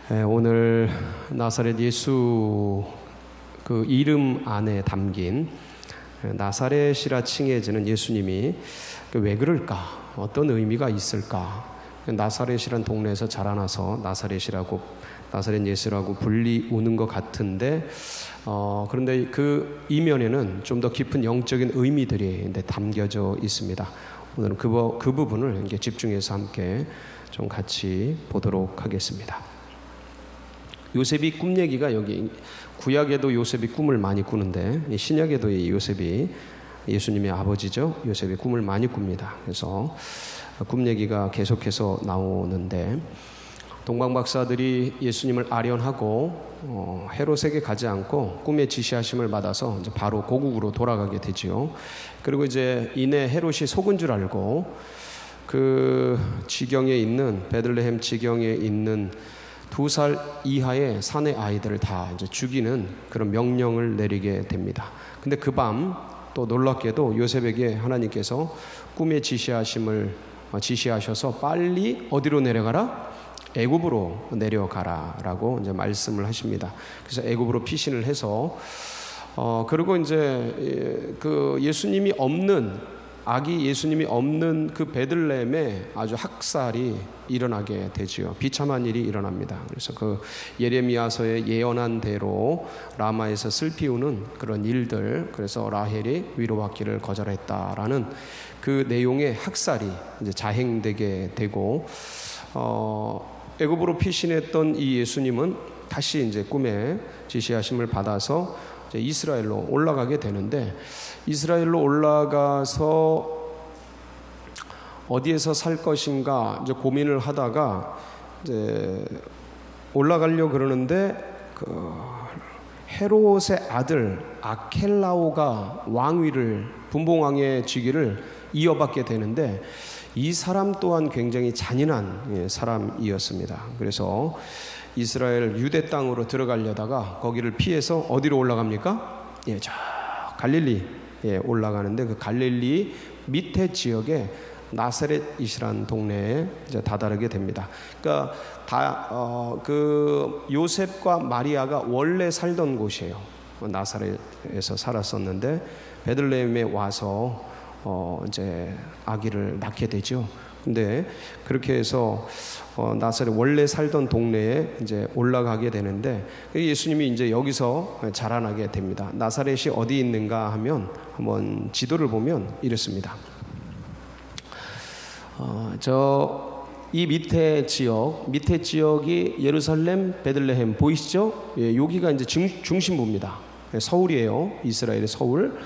오늘 나사렛 예수 그 이름 안에 담긴 나사렛이라 칭해지는 예수님이 왜 그럴까? 어떤 의미가 있을까? 나사렛이란 동네에서 자라나서 나사렛 예수라고 불리우는 것 같은데 그런데 그 이면에는 좀 더 깊은 영적인 의미들이 담겨져 있습니다. 오늘은 그 부분을 이렇게 집중해서 함께 좀 같이 보도록 하겠습니다. 요셉이 꿈 얘기가 여기 구약에도 요셉이 꿈을 많이 꾸는데 신약에도 이 요셉이 예수님의 아버지죠. 요셉이 꿈을 많이 꿉니다. 그래서 꿈 얘기가 계속해서 나오는데 동방 박사들이 예수님을 아련하고 헤롯에게 가지 않고 꿈의 지시하심을 받아서 이제 바로 고국으로 돌아가게 되지요. 그리고 이제 이내 헤롯이 속은 줄 알고 그 지경에 있는 베들레헴 지경에 있는 2살 이하의 사내 아이들을 다 이제 죽이는 그런 명령을 내리게 됩니다. 근데 그 밤 또 놀랍게도 요셉에게 하나님께서 꿈에 지시하셔서 빨리 어디로 내려가라? 애굽으로 내려가라라고 이제 말씀을 하십니다. 그래서 애굽으로 피신을 해서 그리고 이제 그 아기 예수님이 없는 그 베들레헴에 아주 학살이 일어나게 되지요. 비참한 일이 일어납니다. 그래서 그 예레미야서에 예언한 대로 라마에서 슬피 우는 그런 일들, 그래서 라헬이 위로받기를 거절했다라는 그 내용의 학살이 이제 자행되게 되고 애굽으로 피신했던 이 예수님은 다시 이제 꿈에 지시하심을 받아서 이제 이스라엘로 올라가게 되는데 이스라엘로 올라가서 어디에서 살 것인가 이제 고민을 하다가 이제 올라가려고 그러는데 그 헤롯의 아들 아켈라오가 왕위를 분봉왕의 직위를 이어받게 되는데 이 사람 또한 굉장히 잔인한 사람이었습니다. 그래서 이스라엘 유대 땅으로 들어가려다가 거기를 피해서 어디로 올라갑니까? 저 갈릴리에 올라가는데 그 갈릴리 밑에 지역에 나사렛이라는 동네에 이제 다다르게 됩니다. 그러니까 그 요셉과 마리아가 원래 살던 곳이에요. 나사렛에서 살았었는데 베들레헴에 와서 이제 아기를 낳게 되죠. 근데 그렇게 해서 나사렛 원래 살던 동네에 이제 올라가게 되는데 예수님이 이제 여기서 자라나게 됩니다. 나사렛이 어디 있는가 하면 한번 지도를 보면 이렇습니다. 이 밑에 지역이 예루살렘, 베들레헴 보이시죠? 여기가 이제 중심부입니다. 서울이에요. 이스라엘의 서울.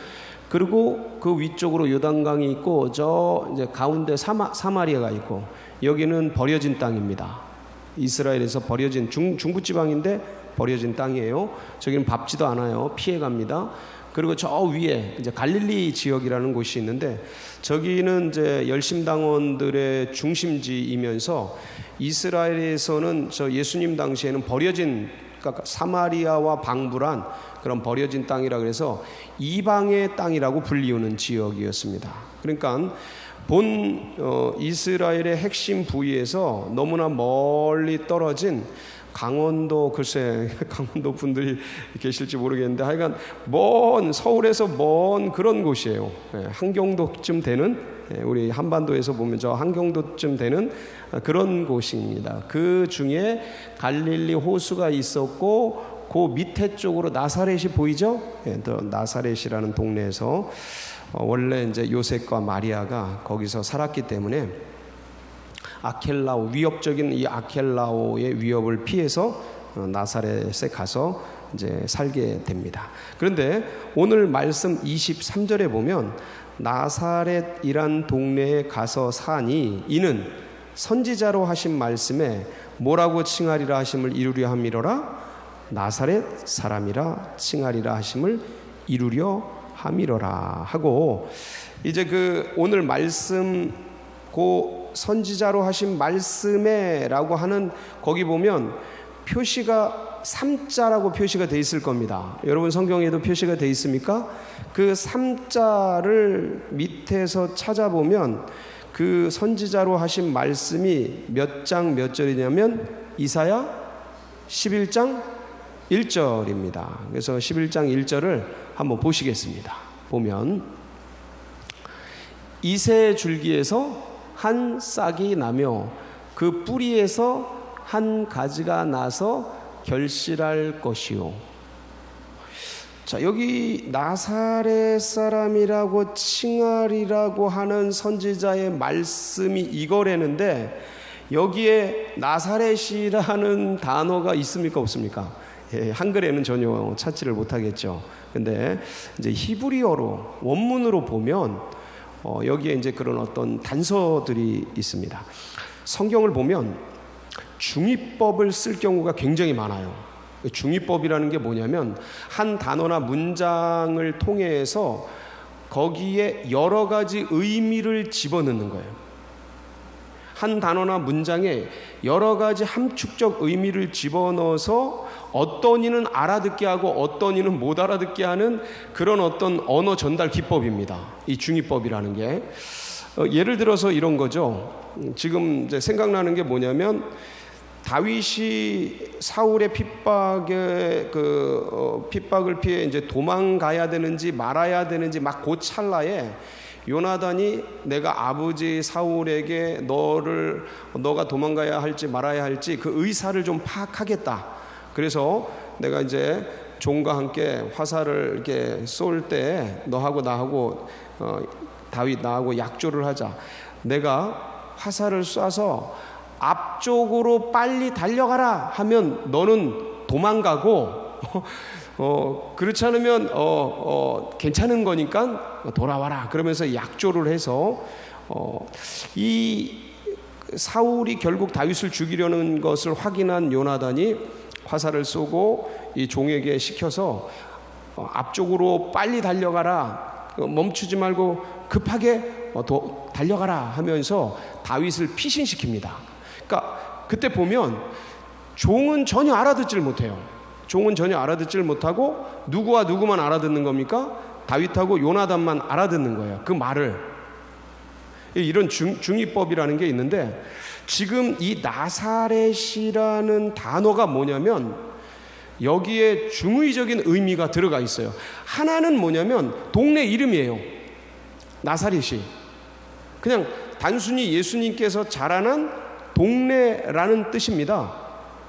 그리고 그 위쪽으로 요단강이 있고 이제 가운데 사마리아가 있고 여기는 버려진 땅입니다. 이스라엘에서 버려진 중부 지방인데 버려진 땅이에요. 저기는 밟지도 않아요. 피해갑니다. 그리고 저 위에 이제 갈릴리 지역이라는 곳이 있는데 저기는 이제 열심당원들의 중심지이면서 이스라엘에서는 저 예수님 당시에는 그러니까 사마리아와 방불한 그런 버려진 땅이라 그래서 이방의 땅이라고 불리우는 지역이었습니다. 그러니까 이스라엘의 핵심 부위에서 너무나 멀리 떨어진 강원도 분들이 계실지 모르겠는데 하여간 서울에서 먼 그런 곳이에요. 한경도쯤 되는 우리 한반도에서 보면 저 한경도쯤 되는 그런 곳입니다. 그 중에 갈릴리 호수가 있었고 그 밑에 쪽으로 나사렛이 보이죠? 또 나사렛이라는 동네에서 원래 이제 요셉과 마리아가 거기서 살았기 때문에 위협적인 이 아켈라오의 위협을 피해서 나사렛에 가서 이제 살게 됩니다. 그런데 오늘 말씀 23절에 보면 나사렛이란 동네에 가서 사니 이는 선지자로 하신 말씀에 뭐라고 칭하리라 하심을 이루려 함이로라 나사렛 사람이라 칭하리라 하심을 이루려 함이로라 하고 이제 그 오늘 말씀 선지자로 하신 말씀에라고 하는 거기 보면 표시가 3자라고 표시가 되어 있을 겁니다. 여러분 성경에도 표시가 되어 있습니까? 그 3자를 밑에서 찾아보면 그 선지자로 하신 말씀이 몇 장 몇 절이냐면 이사야 11장 1절입니다. 그래서 11장 1절을 한번 보시겠습니다. 보면 이새 줄기에서 한 싹이 나며 그 뿌리에서 한 가지가 나서 결실할 것이요. 자, 여기 나사렛 사람이라고 칭하리라고 하는 선지자의 말씀이 이거라는데 여기에 나사렛이라는 단어가 있습니까 없습니까? 예, 한글에는 전혀 찾지를 못하겠죠. 근데 이제 히브리어로 원문으로 보면 여기에 이제 그런 어떤 단서들이 있습니다. 성경을 보면 중의법을 쓸 경우가 굉장히 많아요. 중의법이라는 게 뭐냐면 한 단어나 문장을 통해서 거기에 여러 가지 의미를 집어넣는 거예요. 한 단어나 문장에 여러 가지 함축적 의미를 집어넣어서 어떤 이는 알아듣게 하고 어떤 이는 못 알아듣게 하는 그런 어떤 언어 전달 기법입니다. 이 중의법이라는 게. 예를 들어서 이런 거죠. 지금 이제 생각나는 게 뭐냐면 다윗이 사울의 핍박을 피해 이제 도망가야 되는지 말아야 되는지 막 그 찰나에 요나단이 내가 아버지 사울에게 너가 도망가야 할지 말아야 할지 그 의사를 좀 파악하겠다. 그래서 내가 이제 종과 함께 화살을 이렇게 쏠 때 너하고 나하고 다윗 나하고 약조를 하자. 내가 화살을 쏴서 앞쪽으로 빨리 달려가라 하면 너는 도망가고 그렇지 않으면 괜찮은 거니까 돌아와라. 그러면서 약조를 해서 이 사울이 결국 다윗을 죽이려는 것을 확인한 요나단이 화살을 쏘고 이 종에게 시켜서 앞쪽으로 빨리 달려가라. 멈추지 말고 급하게 달려가라 하면서 다윗을 피신시킵니다. 그러니까 그때 보면 종은 전혀 알아듣지를 못해요. 종은 전혀 알아듣지를 못하고 누구와 누구만 알아듣는 겁니까? 다윗하고 요나단만 알아듣는 거예요. 그 말을. 이런 중의법이라는 게 있는데 지금 이 나사렛이라는 단어가 뭐냐면 여기에 중의적인 의미가 들어가 있어요. 하나는 뭐냐면 동네 이름이에요. 나사렛이 그냥 단순히 예수님께서 자라난 동네라는 뜻입니다.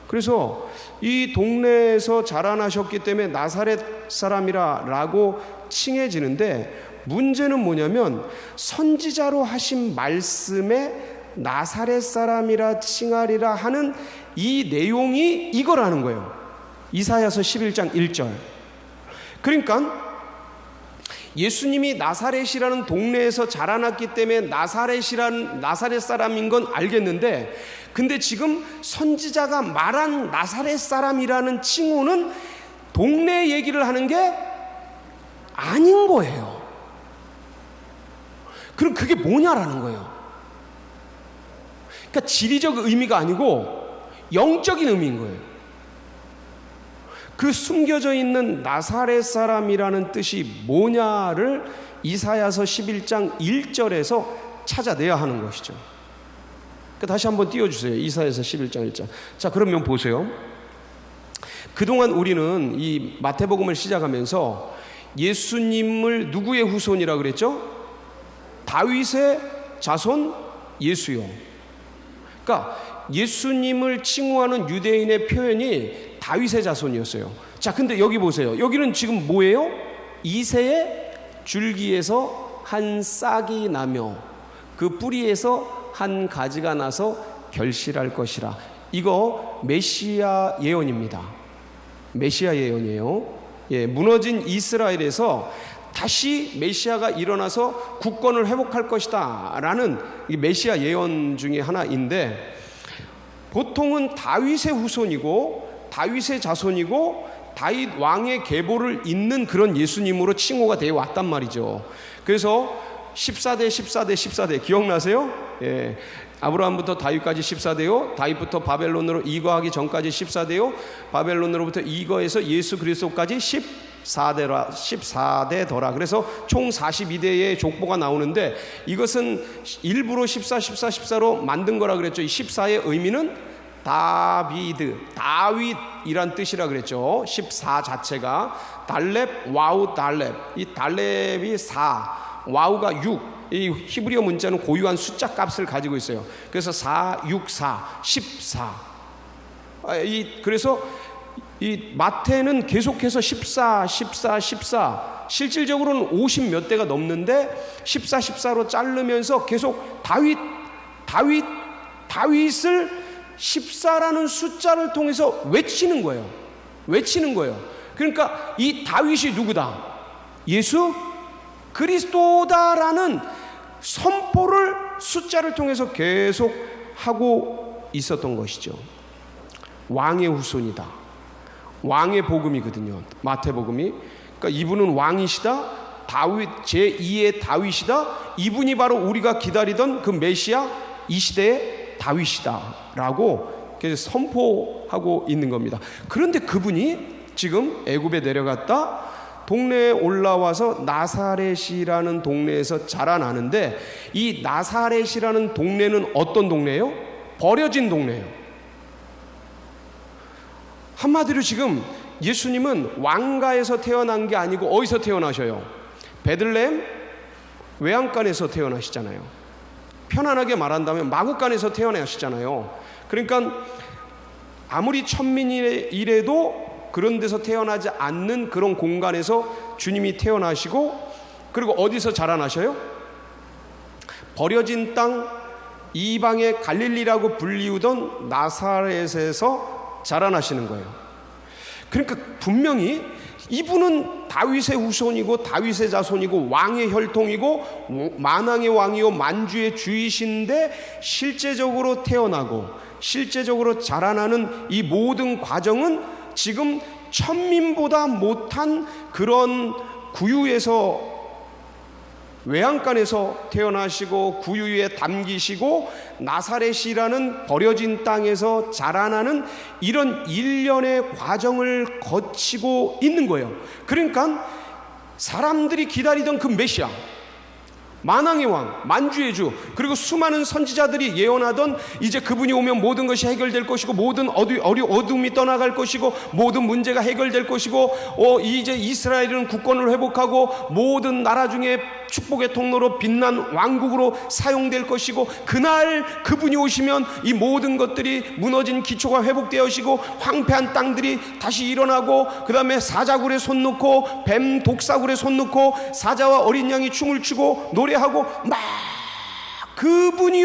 그래서 이 동네에서 자라나셨기 때문에 나사렛 사람이라고 칭해지는데 문제는 뭐냐면 선지자로 하신 말씀에 나사렛 사람이라 칭하리라 하는 이 내용이 이거라는 거예요. 이사야서 11장 1절. 그러니까 예수님이 나사렛이라는 동네에서 자라났기 때문에 나사렛 사람인 건 알겠는데 근데 지금 선지자가 말한 나사렛 사람이라는 칭호는 동네 얘기를 하는 게 아닌 거예요. 그럼 그게 뭐냐라는 거예요. 그러니까 지리적 의미가 아니고 영적인 의미인 거예요. 그 숨겨져 있는 나사렛 사람이라는 뜻이 뭐냐를 이사야서 11장 1절에서 찾아내야 하는 것이죠. 다시 한번 띄워주세요. 이사야서 11장 1절. 자, 그러면 보세요. 그동안 우리는 이 마태복음을 시작하면서 예수님을 누구의 후손이라 그랬죠? 다윗의 자손 예수요. 그러니까 예수님을 칭호하는 유대인의 표현이 다윗의 자손이었어요. 자, 근데 여기 보세요. 여기는 지금 뭐예요? 이새의 줄기에서 한 싹이 나며 그 뿌리에서 한 가지가 나서 결실할 것이라. 이거 메시아 예언입니다. 메시아 예언이에요. 예, 무너진 이스라엘에서 다시 메시아가 일어나서 국권을 회복할 것이다 라는 메시아 예언 중에 하나인데 보통은 다윗의 후손이고 다윗의 자손이고 다윗 왕의 계보를 잇는 그런 예수님으로 칭호가 되어 왔단 말이죠. 그래서 14대 기억나세요? 예. 아브라함부터 다윗까지 14대요. 다윗부터 바벨론으로 이거하기 전까지 14대요. 바벨론으로부터 이거해서 예수 그리스도까지 14대더라. 그래서 총 42대의 족보가 나오는데 이것은 일부러 14로 만든 거라 그랬죠. 이 14의 의미는 다비드, 다윗이란 뜻이라 그랬죠. 14 자체가 달렙, 와우, 달렙. 이 달렙이 4, 와우가 6. 이 히브리어 문자는 고유한 숫자 값을 가지고 있어요. 그래서 4, 6, 4, 14. 그래서 이 마태는 계속해서 14, 14, 14. 실질적으로는 50 몇 대가 넘는데 14, 14로 자르면서 계속 다윗을 14라는 숫자를 통해서 외치는 거예요. 그러니까 이 다윗이 누구다? 예수 그리스도다라는 선포를 숫자를 통해서 계속 하고 있었던 것이죠. 왕의 후손이다. 왕의 복음이거든요. 마태복음이. 그러니까 이분은 왕이시다. 다윗 제2의 다윗이다. 이분이 바로 우리가 기다리던 그 메시아 이 시대의 다윗이다라고 선포하고 있는 겁니다. 그런데 그분이 지금 애굽에 내려갔다 동네에 올라와서 나사렛이라는 동네에서 자라나는데, 이 나사렛이라는 동네는 어떤 동네예요? 버려진 동네예요. 한마디로 지금 예수님은 왕가에서 태어난 게 아니고 어디서 태어나셔요? 베들레헴 외양간에서 태어나시잖아요. 편안하게 말한다면 마구간에서 태어나시잖아요. 그러니까 아무리 천민이래도 그런 데서 태어나지 않는 그런 공간에서 주님이 태어나시고, 그리고 어디서 자라나셔요? 버려진 땅 이방의 갈릴리라고 불리우던 나사렛에서 자라나시는 거예요. 그러니까 분명히 이분은 다윗의 후손이고 다윗의 자손이고 왕의 혈통이고 만왕의 왕이요 만주의 주이신데, 실제적으로 태어나고 실제적으로 자라나는 이 모든 과정은 지금 천민보다 못한 그런 구유에서, 외양간에서 태어나시고 구유에 담기시고 나사렛이라는 버려진 땅에서 자라나는 이런 일련의 과정을 거치고 있는 거예요. 그러니까 사람들이 기다리던 그 메시아, 만왕의 왕, 만주의 주, 그리고 수많은 선지자들이 예언하던 이제 그분이 오면 모든 것이 해결될 것이고 모든 어둠이 떠나갈 것이고 모든 문제가 해결될 것이고 이제 이스라엘은 국권을 회복하고 모든 나라 중에 축복의 통로로 빛난 왕국으로 사용될 것이고, 그날 그분이 오시면 이 모든 것들이 무너진 기초가 회복되어지고 황폐한 땅들이 다시 일어나고, 그 다음에 사자굴에 손 놓고 뱀 독사굴에 손 놓고 사자와 어린 양이 춤을 추고 노래하고 막 그분이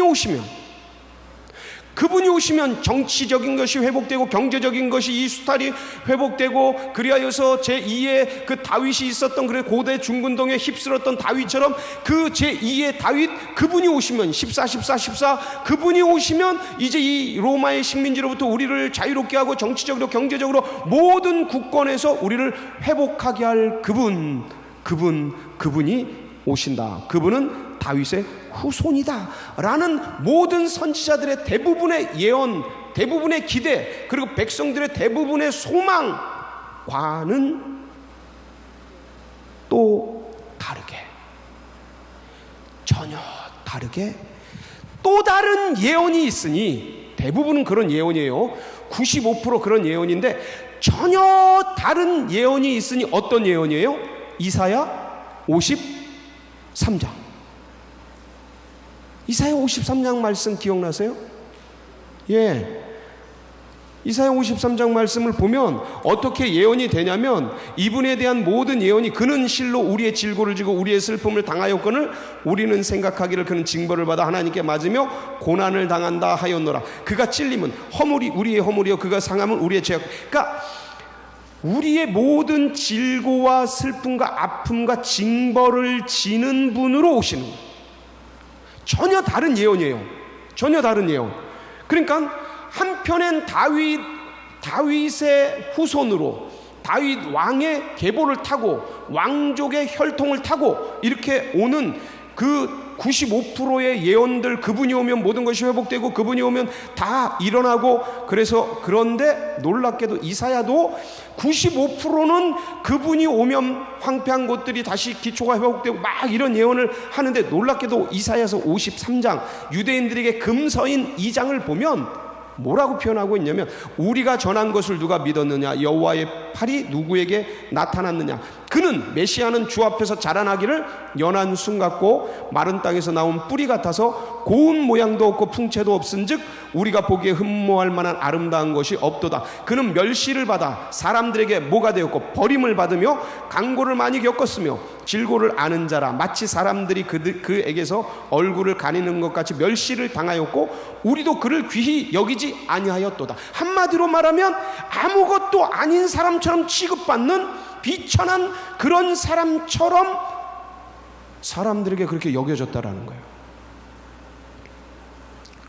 오시면 정치적인 것이 회복되고 경제적인 것이 이 수탈이 회복되고, 그리하여서 제2의 그 다윗이 있었던 그 고대 중근동에 휩쓸었던 다윗처럼 그 제2의 다윗, 그분이 오시면 14 그분이 오시면 이제 이 로마의 식민지로부터 우리를 자유롭게 하고 정치적으로 경제적으로 모든 국권에서 우리를 회복하게 할 그분이 오신다. 그분은 다윗의 후손이다 라는 모든 선지자들의 대부분의 예언, 대부분의 기대, 그리고 백성들의 대부분의 소망과는 또 다르게, 전혀 다르게 또 다른 예언이 있으니, 대부분은 그런 예언이에요. 95% 그런 예언인데 전혀 다른 예언이 있으니 어떤 예언이에요? 이사야 53장. 이사야 53장 말씀 기억나세요? 예. 이사야 53장 말씀을 보면 어떻게 예언이 되냐면, 이분에 대한 모든 예언이, 그는 실로 우리의 질고를 지고 우리의 슬픔을 당하였거늘 우리는 생각하기를 그는 징벌을 받아 하나님께 맞으며 고난을 당한다 하였노라. 그가 찔림은 우리의 허물이요 그가 상함은 우리의 죄악. 그러니까 우리의 모든 질고와 슬픔과 아픔과 징벌을 지는 분으로 오시는 거예요. 전혀 다른 예언이에요. 전혀 다른 예언. 그러니까 한편엔 다윗의 후손으로 다윗 왕의 계보를 타고 왕족의 혈통을 타고 이렇게 오는 그 95%의 예언들, 그분이 오면 모든 것이 회복되고 그분이 오면 다 일어나고, 그런데 놀랍게도 이사야도 95%는 그분이 오면 황폐한 곳들이 다시 기초가 회복되고 막 이런 예언을 하는데, 놀랍게도 이사야서 53장 유대인들에게 금서인 2장을 보면 뭐라고 표현하고 있냐면 우리가 전한 것을 누가 믿었느냐? 여호와의 팔이 누구에게 나타났느냐? 그는 메시아는 주 앞에서 자라나기를 연한 순 같고 마른 땅에서 나온 뿌리 같아서 고운 모양도 없고 풍채도 없은즉 우리가 보기에 흠모할 만한 아름다운 것이 없도다. 그는 멸시를 받아 사람들에게 모가 되었고 버림을 받으며 강고를 많이 겪었으며 질고를 아는 자라 마치 사람들이 그에게서 얼굴을 가리는 것 같이 멸시를 당하였고 우리도 그를 귀히 여기지 아니하였도다. 한마디로 말하면 아무것도 아닌 사람처럼 취급받는 비천한 그런 사람처럼 사람들에게 그렇게 여겨졌다라는 거예요.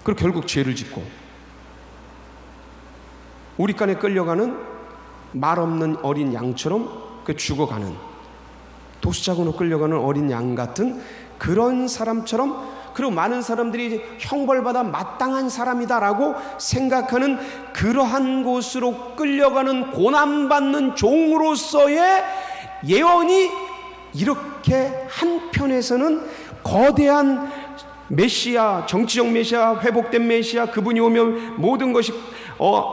그리고 결국 죄를 짓고 우리간에 끌려가는 말 없는 어린 양처럼 죽어가는, 도시작으로 끌려가는 어린 양 같은 그런 사람처럼, 그리고 많은 사람들이 형벌받아 마땅한 사람이다라고 생각하는 그러한 곳으로 끌려가는 고난받는 종으로서의 예언이 이렇게 한편에서는 거대한 메시아, 정치적 메시아, 회복된 메시아, 그분이 오면 모든 것이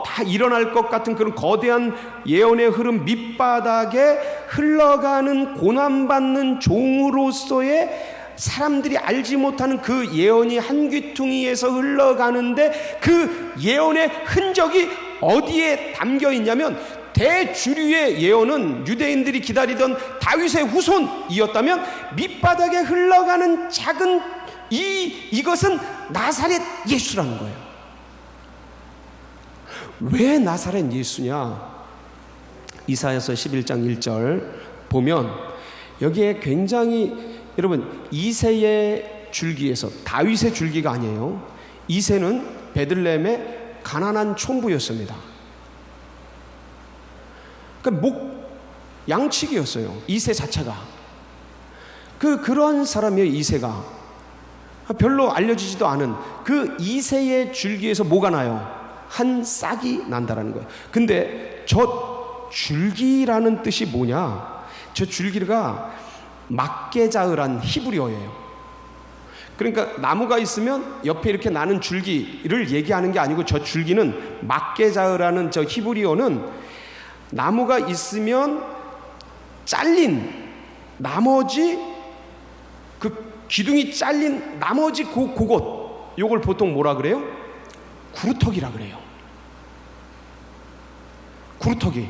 다 일어날 것 같은 그런 거대한 예언의 흐름 밑바닥에 흘러가는 고난받는 종으로서의 사람들이 알지 못하는 그 예언이 한 귀퉁이에서 흘러가는데 그 예언의 흔적이 어디에 담겨 있냐면 대주류의 예언은 유대인들이 기다리던 다윗의 후손이었다면 밑바닥에 흘러가는 작은 이것은 나사렛 예수라는 거예요. 왜 나사렛 예수냐? 이사야서 11장 1절 보면 여기에 굉장히, 여러분, 이새의 줄기에서, 다윗의 줄기가 아니에요. 이새는 베들레헴의 가난한 촌부였습니다. 그러니까 양치기였어요. 이새 자체가. 그런 사람이에요. 이새가 별로 알려지지도 않은 그 이새의 줄기에서 뭐가 나요? 한 싹이 난다라는 거예요. 근데 저 줄기라는 뜻이 뭐냐? 저 줄기가 막게자으란 히브리어예요. 그러니까 나무가 있으면 옆에 이렇게 나는 줄기를 얘기하는 게 아니고 저 줄기는 막게자으라는 저 히브리어는 나무가 있으면 잘린 나머지 그 기둥이 잘린 나머지 그곳, 요걸 보통 뭐라 그래요? 구루터기라 그래요. 구루터기.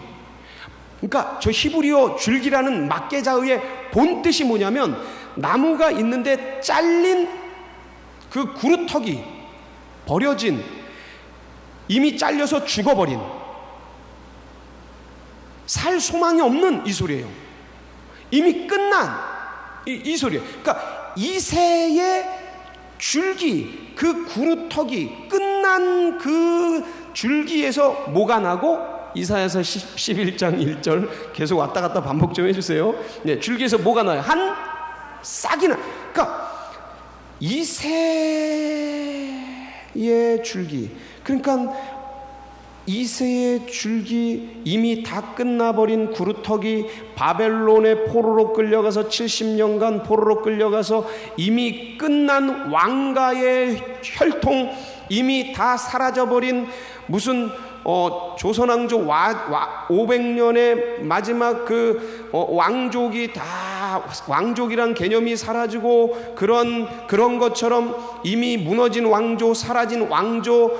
그러니까 저 히브리어 줄기라는 막게자의 본 뜻이 뭐냐면 나무가 있는데 잘린 그 구루터기, 버려진, 이미 잘려서 죽어버린, 살 소망이 없는 이 소리예요. 이미 끝난 이 소리예요. 그러니까 이새의 줄기, 그 구루터기, 끝난 그 줄기에서 뭐가 나고, 이사야서 11장 1절 계속 왔다 갔다 반복 좀 해주세요. 네, 줄기에서 뭐가 나요? 한 싹이 나. 그러니까 이새의 줄기, 그러니까 이새의 줄기, 이미 다 끝나버린 구루터기, 바벨론의 포로로 끌려가서 70년간 포로로 끌려가서 이미 끝난 왕가의 혈통, 이미 다 사라져버린 무슨 조선왕조 500년의 마지막 그 왕족이 다, 왕족이란 개념이 사라지고 그런 것처럼 이미 무너진 왕조, 사라진 왕조,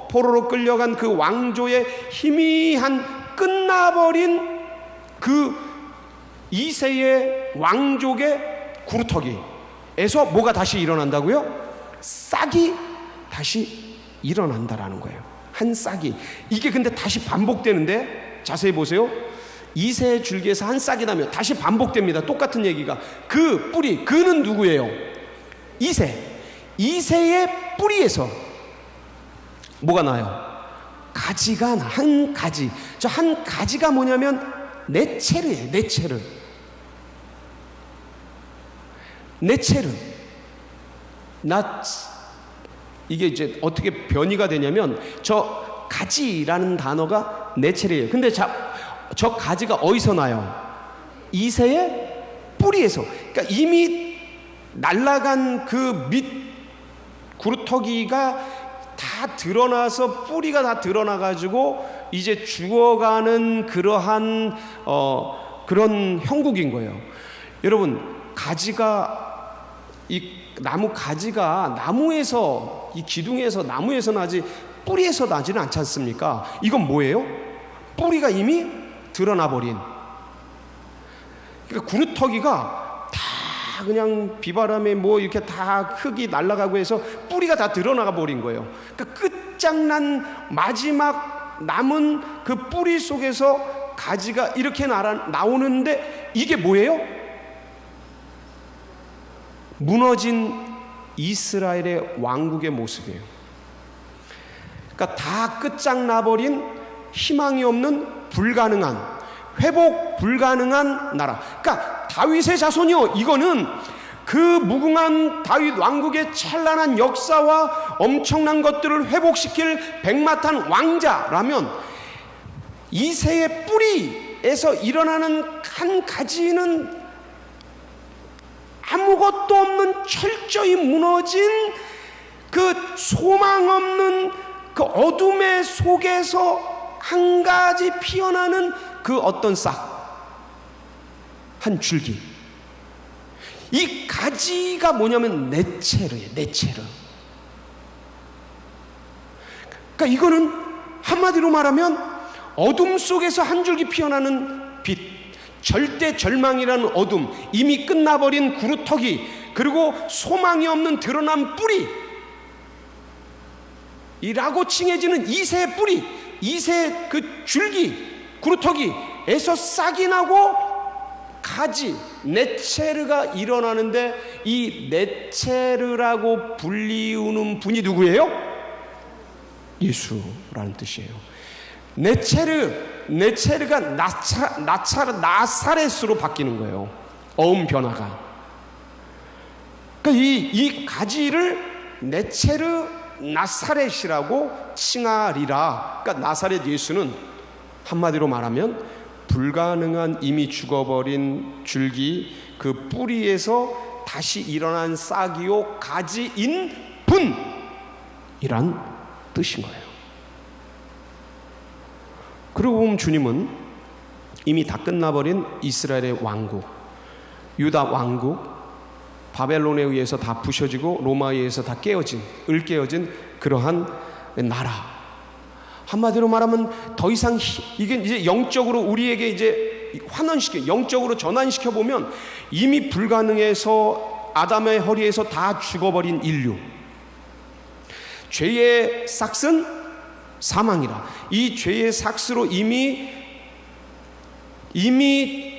포로로 끌려간 그 왕조의 희미한 끝나버린 그 이새의 왕족의 구루터기에서 뭐가 다시 일어난다고요? 싹이 다시 일어난다라는 거예요. 한 싹이. 이게 근데 다시 반복되는데 자세히 보세요. 이새의 줄기에서 한 싹이 나면 다시 반복됩니다. 똑같은 얘기가. 그 뿌리, 그는 누구예요? 이새. 이새의 뿌리에서 뭐가 나요? 가지가 나. 한 가지. 저 한 가지가 뭐냐면 네체르예요. 네체르. 네체르. 이게 이제 어떻게 변이가 되냐면 저 가지라는 단어가 네체르예요. 근데 저 가지가 어디서 나요? 이새의 뿌리에서. 그러니까 이미 날아간 그 밑 구루터기가 다 드러나서 뿌리가 다 드러나가지고 이제 죽어가는 그러한 그런 형국인 거예요. 여러분, 이 나무 가지가 나무에서, 이 기둥에서, 나무에서 나지 뿌리에서 나지는 않지 않습니까? 이건 뭐예요? 뿌리가 이미 드러나 버린. 그러니까 구루터기가 다 그냥 비바람에 뭐 이렇게 다 흙이 날아가고 해서 뿌리가 다 드러나가 버린 거예요. 그러니까 끝장난 마지막 남은 그 뿌리 속에서 가지가 이렇게 나오는데 이게 뭐예요? 무너진 이스라엘의 왕국의 모습이에요. 그러니까 다 끝장나버린 희망이 없는 불가능한, 회복 불가능한 나라. 그러니까 다윗의 자손이요, 이거는 그 무궁한 다윗 왕국의 찬란한 역사와 엄청난 것들을 회복시킬 백마탄 왕자라면 이새의 뿌리에서 일어나는 한 가지는 아무것도 없는 철저히 무너진 그 소망 없는 그 어둠의 속에서 한 가지 피어나는 그 어떤 한 줄기. 이 가지가 뭐냐면 네체르예요. 네체르. 그러니까 이거는 한마디로 말하면 어둠 속에서 한 줄기 피어나는 빛, 절대 절망이라는 어둠, 이미 끝나버린 구루터기, 그리고 소망이 없는 드러난 뿌리, 이라고 칭해지는 이새의 뿌리, 이새의 그 줄기, 구루터기에서 싹이 나고 가지, 네체르가 일어나는데, 이 네체르라고 불리우는 분이 누구예요? 예수라는 뜻이에요. 네체르가 나사렛으로 바뀌는 거예요. 어음 변화가. 그러니까 이 가지를 네체르 나사렛이라고 칭하리라. 그러니까 나사렛 예수는 한마디로 말하면 불가능한 이미 죽어버린 줄기, 그 뿌리에서 다시 일어난 싹이요 가지인 분이란 뜻인 거예요. 그러고 보면 주님은 이미 다 끝나버린 이스라엘의 왕국, 유다 왕국, 바벨론에 의해서 다 부셔지고 로마에 의해서 다 깨어진 그러한 나라. 한마디로 말하면 더 이상 이게 이제 영적으로 우리에게 이제 영적으로 전환시켜 보면 이미 불가능해서 아담의 허리에서 다 죽어버린 인류. 죄의 삭은 사망이라. 이 죄의 삭스로 이미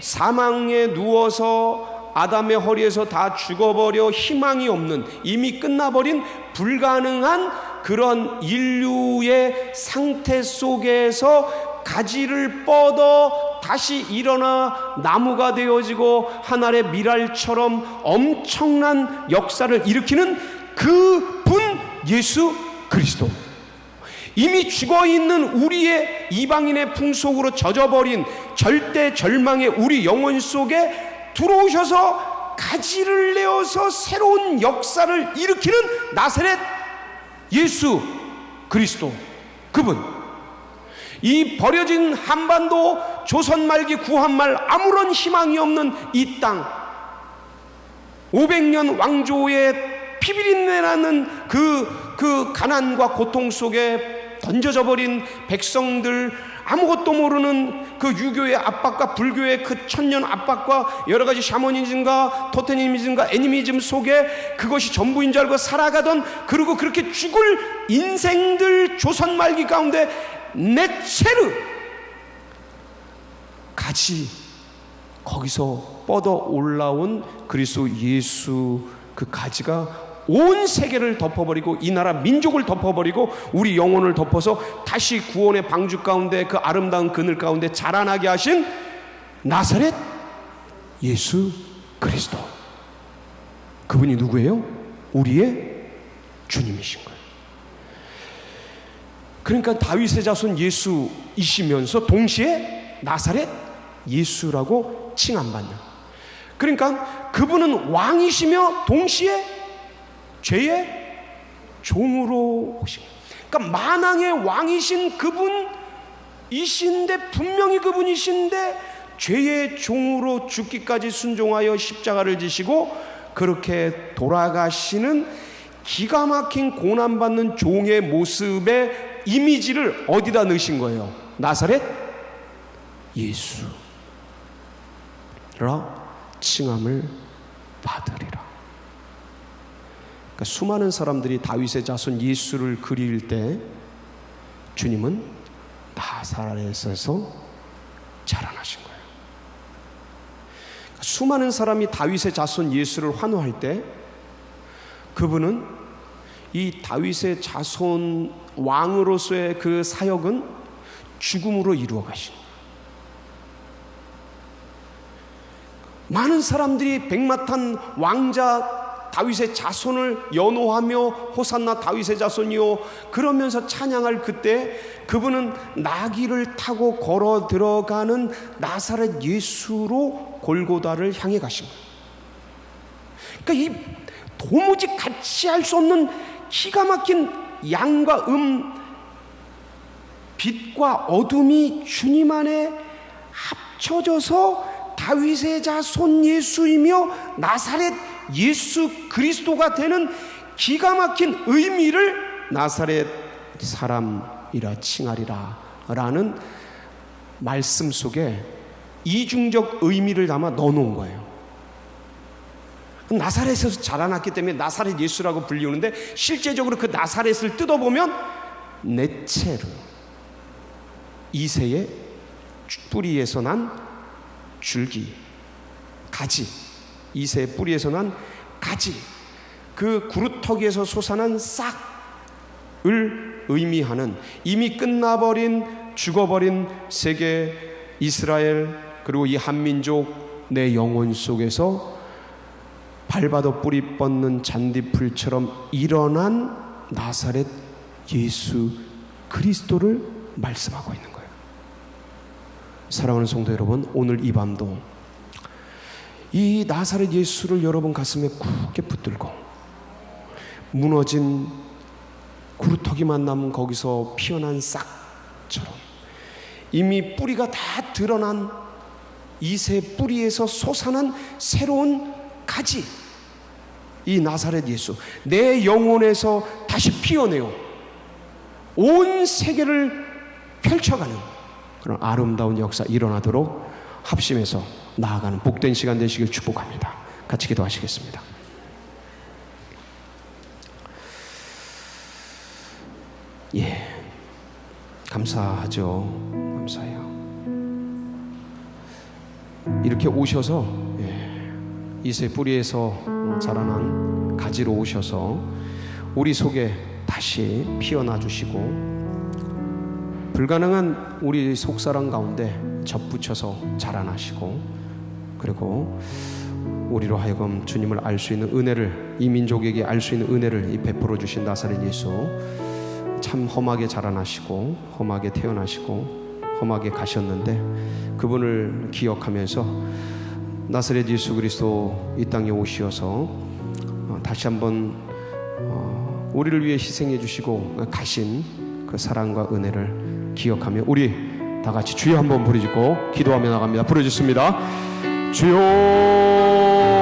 사망에 누워서 아담의 허리에서 다 죽어버려 희망이 없는, 이미 끝나버린 불가능한 그런 인류의 상태 속에서 가지를 뻗어 다시 일어나 나무가 되어지고 하늘의 미랄처럼 엄청난 역사를 일으키는 그 분 예수 그리스도. 이미 죽어있는 우리의 이방인의 풍속으로 젖어버린 절대 절망의 우리 영혼 속에 들어오셔서 가지를 내어서 새로운 역사를 일으키는 나사렛 예수 그리스도, 그분. 이 버려진 한반도, 조선 말기 구한말 아무런 희망이 없는 이 땅, 500년 왕조의 피비린내나는 그 가난과 고통 속에 던져져 버린 백성들, 아무것도 모르는 그 유교의 압박과 불교의 그 천년 압박과 여러가지 샤머니즘과 토테니즘과 애니미즘 속에 그것이 전부인 줄 알고 살아가던, 그리고 그렇게 죽을 인생들 조선 말기 가운데 네체르 가지, 거기서 뻗어 올라온 그리스도 예수, 그 가지가 온 세계를 덮어버리고 이 나라 민족을 덮어버리고 우리 영혼을 덮어서 다시 구원의 방주 가운데, 그 아름다운 그늘 가운데 자라나게 하신 나사렛 예수 그리스도. 그분이 누구예요? 우리의 주님이신 거예요. 그러니까 다윗의 자손 예수이시면서 동시에 나사렛 예수라고 칭함받는, 그러니까 그분은 왕이시며 동시에 죄의 종으로 오신, 그러니까 만왕의 왕이신 그분이신데, 분명히 그분이신데 죄의 종으로 죽기까지 순종하여 십자가를 지시고 그렇게 돌아가시는 기가 막힌 고난받는 종의 모습의 이미지를 어디다 넣으신 거예요? 나사렛 예수라 칭함을 받으리라. 그러니까 수많은 사람들이 다윗의 자손 예수를 그릴 때 주님은 나사렛에서 자라나신 거예요. 그러니까 수많은 사람이 다윗의 자손 예수를 환호할 때 그분은 이 다윗의 자손 왕으로서의 그 사역은 죽음으로 이루어 가신 거예요. 많은 사람들이 백마탄 왕자 다윗의 자손을 연호하며 호산나 다윗의 자손이요 그러면서 찬양할 그때 그분은 나귀를 타고 걸어 들어가는 나사렛 예수로 골고다를 향해 가신 거예요. 그러니까 이 도무지 같이 할 수 없는 기가 막힌 양과 빛과 어둠이 주님 안에 합쳐져서 다윗의 자손 예수이며 나사렛 예수 그리스도가 되는 기가 막힌 의미를 나사렛 사람이라 칭하리라 라는 말씀 속에 이중적 의미를 담아 넣어놓은 거예요. 나사렛에서 자라났기 때문에 나사렛 예수라고 불리우는데 실제적으로 그 나사렛을 뜯어보면 네체르, 이새의 뿌리에서 난 줄기, 가지, 이새의 뿌리에서 난 가지, 그 구루터기에서 솟아난 싹을 의미하는 이미 끝나버린 죽어버린 세계 이스라엘 그리고 이 한민족 내 영혼 속에서 발바도 뿌리 뻗는 잔디풀처럼 일어난 나사렛 예수 그리스도를 말씀하고 있는 거예요. 사랑하는 성도 여러분, 오늘 이 밤도 이 나사렛 예수를 여러분 가슴에 굳게 붙들고 무너진 구루터기만 남은 거기서 피어난 싹처럼 이미 뿌리가 다 드러난 이새 뿌리에서 솟아난 새로운 가지, 이 나사렛 예수 내 영혼에서 다시 피어내요 온 세계를 펼쳐가는 그런 아름다운 역사 일어나도록 합심해서 나아가는 복된 시간 되시길 축복합니다. 같이 기도하시겠습니다. 예, 감사하죠. 감사해요. 이렇게 오셔서 이새 뿌리에서 자라난 가지로 오셔서 우리 속에 다시 피어나 주시고 불가능한 우리 속사람 가운데 접붙여서 자라나시고 그리고 우리로 하여금 주님을 알 수 있는 은혜를, 이 민족에게 알 수 있는 은혜를 베풀어 주신 나사렛 예수, 참 험하게 자라나시고 험하게 태어나시고 험하게 가셨는데 그분을 기억하면서 나사렛 예수 그리스도 이 땅에 오시어서 다시 한번 우리를 위해 희생해 주시고 가신 그 사랑과 은혜를 기억하며 우리 다 같이 주여 한번 부르짖고 기도하며 나갑니다. 부르짖습니다. 주여